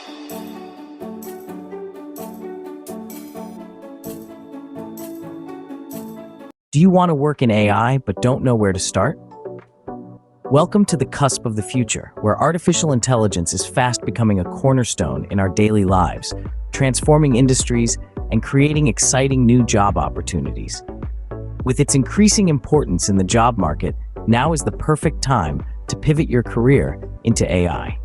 Do you want to work in AI but don't know where to start? Welcome to the cusp of the future, where artificial intelligence is fast becoming a cornerstone in our daily lives, transforming industries and creating exciting new job opportunities. With its increasing importance in the job market, now is the perfect time to pivot your career into AI.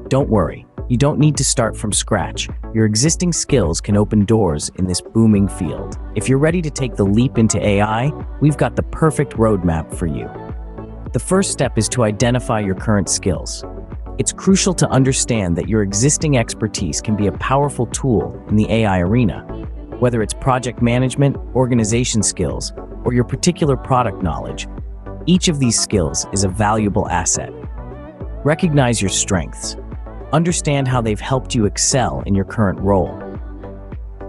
Don't worry, you don't need to start from scratch. Your existing skills can open doors in this booming field. If you're ready to take the leap into AI, we've got the perfect roadmap for you. The first step is to identify your current skills. It's crucial to understand that your existing expertise can be a powerful tool in the AI arena. Whether it's project management, organization skills, or your particular product knowledge, each of these skills is a valuable asset. Recognize your strengths. Understand how they've helped you excel in your current role.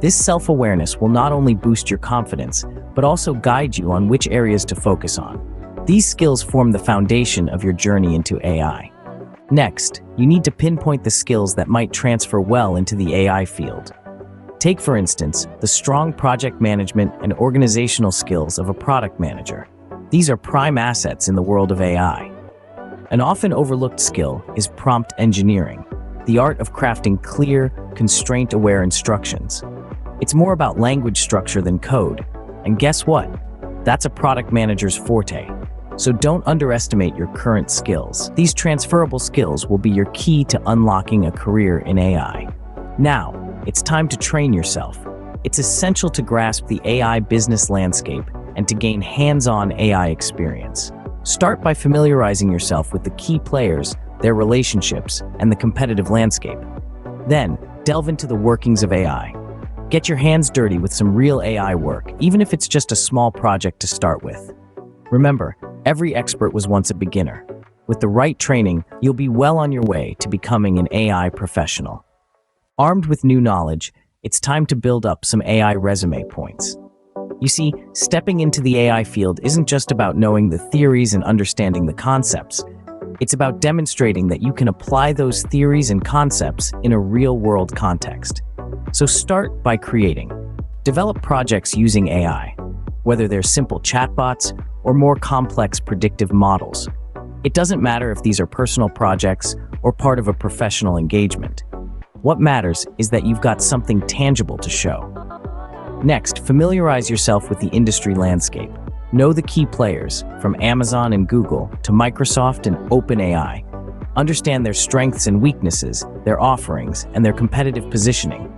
This self-awareness will not only boost your confidence, but also guide you on which areas to focus on. These skills form the foundation of your journey into AI. Next, you need to pinpoint the skills that might transfer well into the AI field. Take, for instance, the strong project management and organizational skills of a product manager. These are prime assets in the world of AI. An often overlooked skill is prompt engineering, the art of crafting clear, constraint-aware instructions. It's more about language structure than code. And guess what? That's a product manager's forte. So don't underestimate your current skills. These transferable skills will be your key to unlocking a career in AI. Now, it's time to train yourself. It's essential to grasp the AI business landscape and to gain hands-on AI experience. Start by familiarizing yourself with the key players, their relationships, and the competitive landscape. Then, delve into the workings of AI. Get your hands dirty with some real AI work, even if it's just a small project to start with. Remember, every expert was once a beginner. With the right training, you'll be well on your way to becoming an AI professional. Armed with new knowledge, it's time to build up some AI resume points. You see, stepping into the AI field isn't just about knowing the theories and understanding the concepts. It's about demonstrating that you can apply those theories and concepts in a real-world context. So start by creating. Develop projects using AI, whether they're simple chatbots or more complex predictive models. It doesn't matter if these are personal projects or part of a professional engagement. What matters is that you've got something tangible to show. Next, familiarize yourself with the industry landscape. Know the key players, from Amazon and Google to Microsoft and OpenAI. Understand their strengths and weaknesses, their offerings, and their competitive positioning.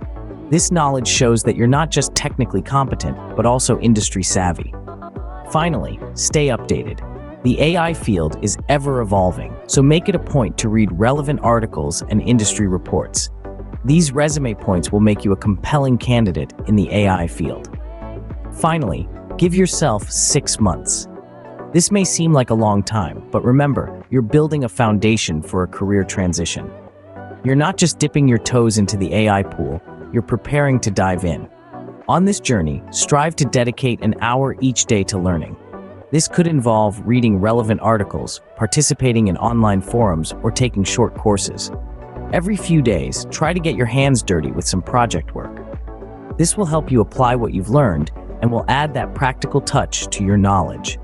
This knowledge shows that you're not just technically competent, but also industry savvy. Finally, stay updated. The AI field is ever evolving, so make it a point to read relevant articles and industry reports. These resume points will make you a compelling candidate in the AI field. Finally, give yourself 6 months. This may seem like a long time, but remember, you're building a foundation for a career transition. You're not just dipping your toes into the AI pool, you're preparing to dive in. On this journey, strive to dedicate an hour each day to learning. This could involve reading relevant articles, participating in online forums, or taking short courses. Every few days, try to get your hands dirty with some project work. This will help you apply what you've learned and will add that practical touch to your knowledge.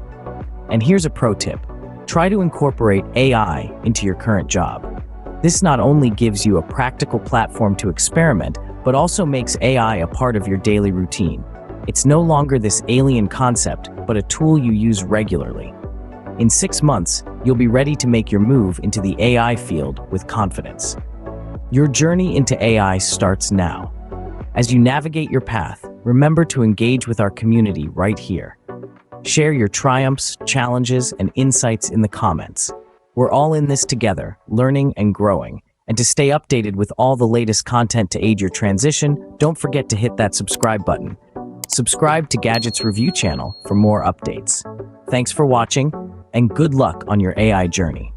And here's a pro tip. Try to incorporate AI into your current job. This not only gives you a practical platform to experiment, but also makes AI a part of your daily routine. It's no longer this alien concept, but a tool you use regularly. In 6 months, you'll be ready to make your move into the AI field with confidence. Your journey into AI starts now. As you navigate your path, remember to engage with our community right here. Share your triumphs, challenges, and insights in the comments. We're all in this together, learning and growing. And to stay updated with all the latest content to aid your transition, don't forget to hit that subscribe button. Subscribe to Gadget's Review channel for more updates. Thanks for watching, and good luck on your AI journey.